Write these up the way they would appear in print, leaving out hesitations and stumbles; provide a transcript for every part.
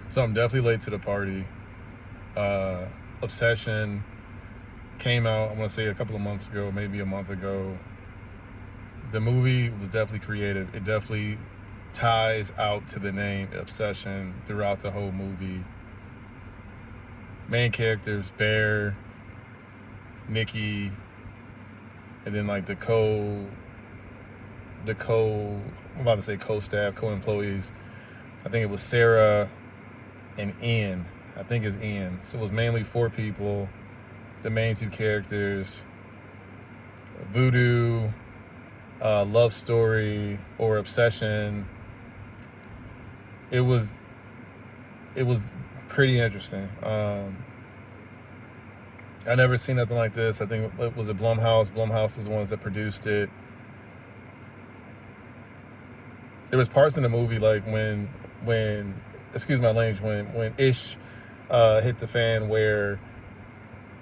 So I'm definitely late to the party. Obsession came out, I want to say a couple of months ago, maybe a month ago. The movie was definitely creative. It definitely ties out to the name Obsession throughout the whole movie. Main characters, Bear, Nikki, and then like I'm about to say co-staff, co-employees. I think it was Sarah and Ian. I think it's Ian. So it was mainly 4 people. The main 2 characters, Voodoo, Love Story, or Obsession. It was pretty interesting. I never seen nothing like this. I think it was Blumhouse. Blumhouse was the ones that produced it. There was parts in the movie like when excuse my language, when Ish hit the fan, where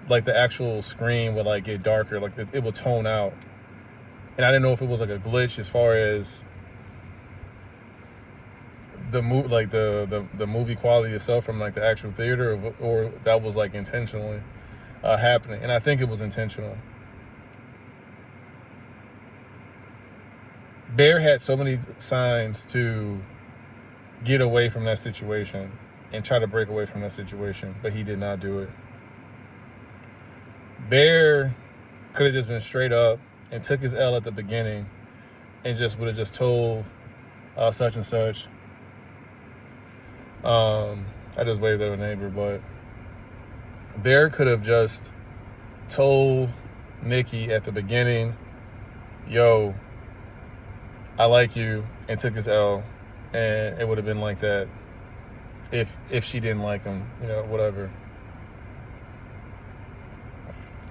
like the actual screen would like get darker, like it would tone out, and I didn't know if it was like a glitch as far as the movie quality itself from like the actual theater, or that was like intentionally happening, and I think it was intentional. Bear had so many signs to get away from that situation and try to break away from that situation, but he did not do it. Bear could have just been straight up and took his L at the beginning and just would have just told such and such. I just waved at a neighbor, but Bear could have just told Nikki at the beginning, yo, I like you, and took his L, and it would have been like that if she didn't like him, whatever.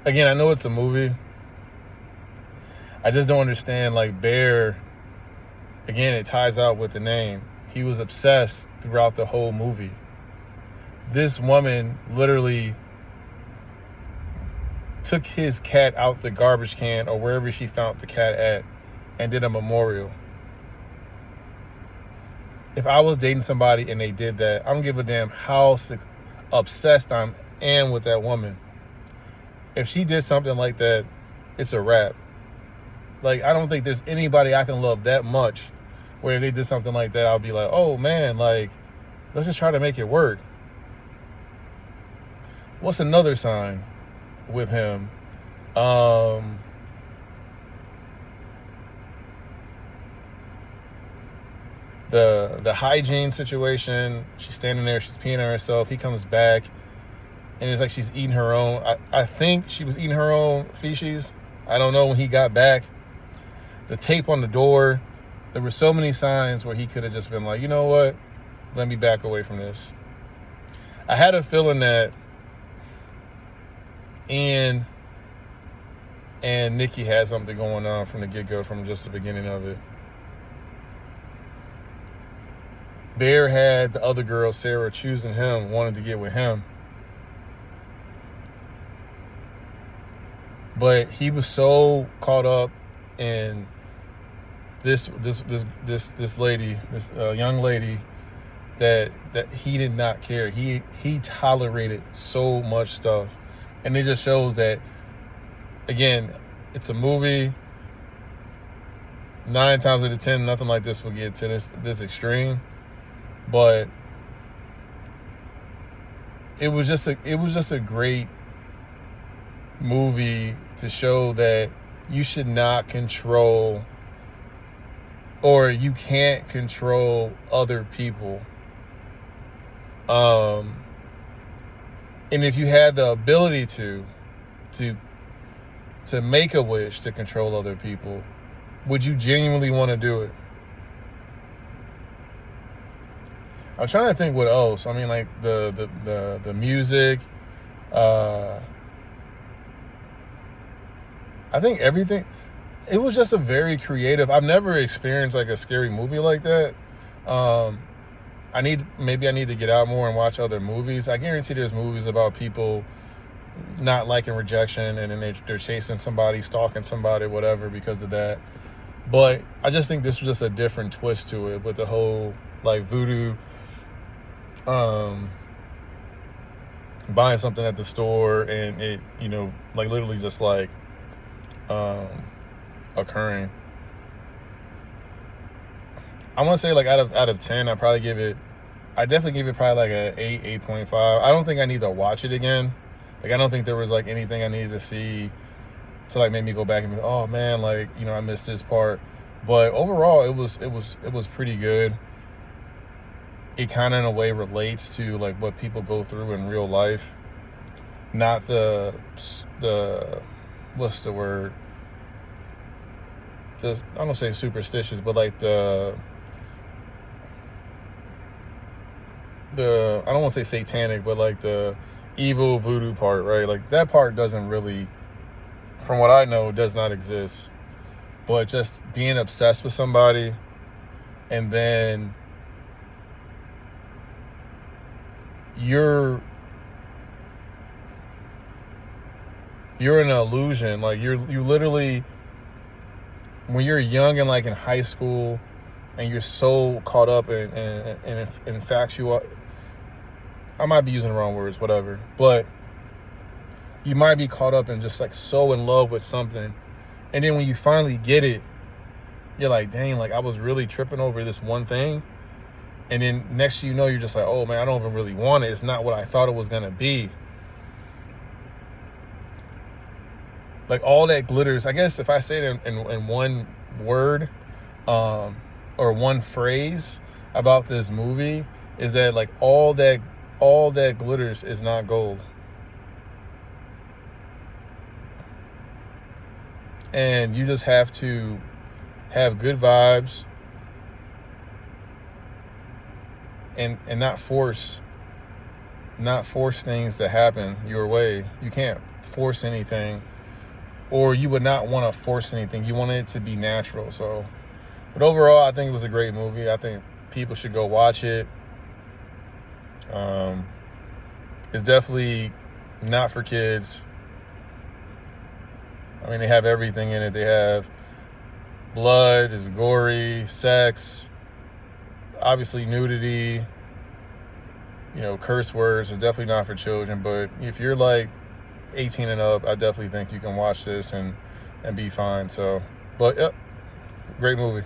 Again, I know it's a movie. I just don't understand, like, Bear, again, it ties out with the name. He was obsessed throughout the whole movie. This woman literally took his cat out the garbage can or wherever she found the cat at and did a memorial. If I was dating somebody and they did that, I don't give a damn how obsessed I am with that woman. If she did something like that, it's a wrap. Like, I don't think there's anybody I can love that much where if they did something like that, I'll be like, oh man, like, let's just try to make it work. What's another sign with him? The hygiene situation. She's standing there, she's peeing on herself. He comes back, and it's like she's eating her own. I think she was eating her own feces. I don't know when he got back. The tape on the door. There were so many signs where he could have just been like, you know what? Let me back away from this. I had a feeling that Ian and Nikki had something going on from the get-go, from just the beginning of it. Bear had the other girl, Sarah, choosing him, wanted to get with him. But he was so caught up in this lady, this young lady, that he did not care. He tolerated so much stuff. And it just shows that, again, it's a movie. 9 times out of 10, nothing like this will get to this extreme. But it was just a great movie to show that you should not control, or you can't control other people. And if you had the ability to make a wish to control other people, would you genuinely want to do it? I'm trying to think what else. I mean, like the music. I think everything. It was just a very creative. I've never experienced like a scary movie like that. I need to get out more and watch other movies. I guarantee there's movies about people not liking rejection, and then they're chasing somebody, stalking somebody, whatever, because of that. But I just think this was just a different twist to it, with the whole like voodoo buying something at the store and it, like literally just like occurring. I want to say like out of 10, I definitely give it probably like a 8, 8.5. I don't think I need to watch it again. Like I don't think there was like anything I needed to see to like make me go back and be, oh man, like, I missed this part. But overall it was pretty good. It kind of in a way relates to like what people go through in real life. Not the what's the word? I don't say superstitious, but like the I don't want to say satanic, but like the evil voodoo part, right? Like that part doesn't really, from what I know, does not exist. But just being obsessed with somebody and then you're an illusion. Like you literally, when you're young and like in high school and you're so caught up in infatual, I might be using the wrong words, whatever, but you might be caught up and just like so in love with something. And then when you finally get it, you're like, dang, like I was really tripping over this one thing. And then next thing you know, you're just like, oh man, I don't even really want it. It's not what I thought it was going to be. Like all that glitters, I guess if I say it in one word or one phrase about this movie, is that like all that glitters is not gold. And you just have to have good vibes and not force things to happen your way. You can't force anything, or you would not want to force anything. You want it to be natural. So, but overall, I think it was a great movie. I think people should go watch it. It's definitely not for kids. I mean, they have everything in it. They have blood, it's gory, sex, obviously nudity, curse words. It's definitely not for children. But if you're like 18 and up, I definitely think you can watch this and be fine. So, but yep, great movie.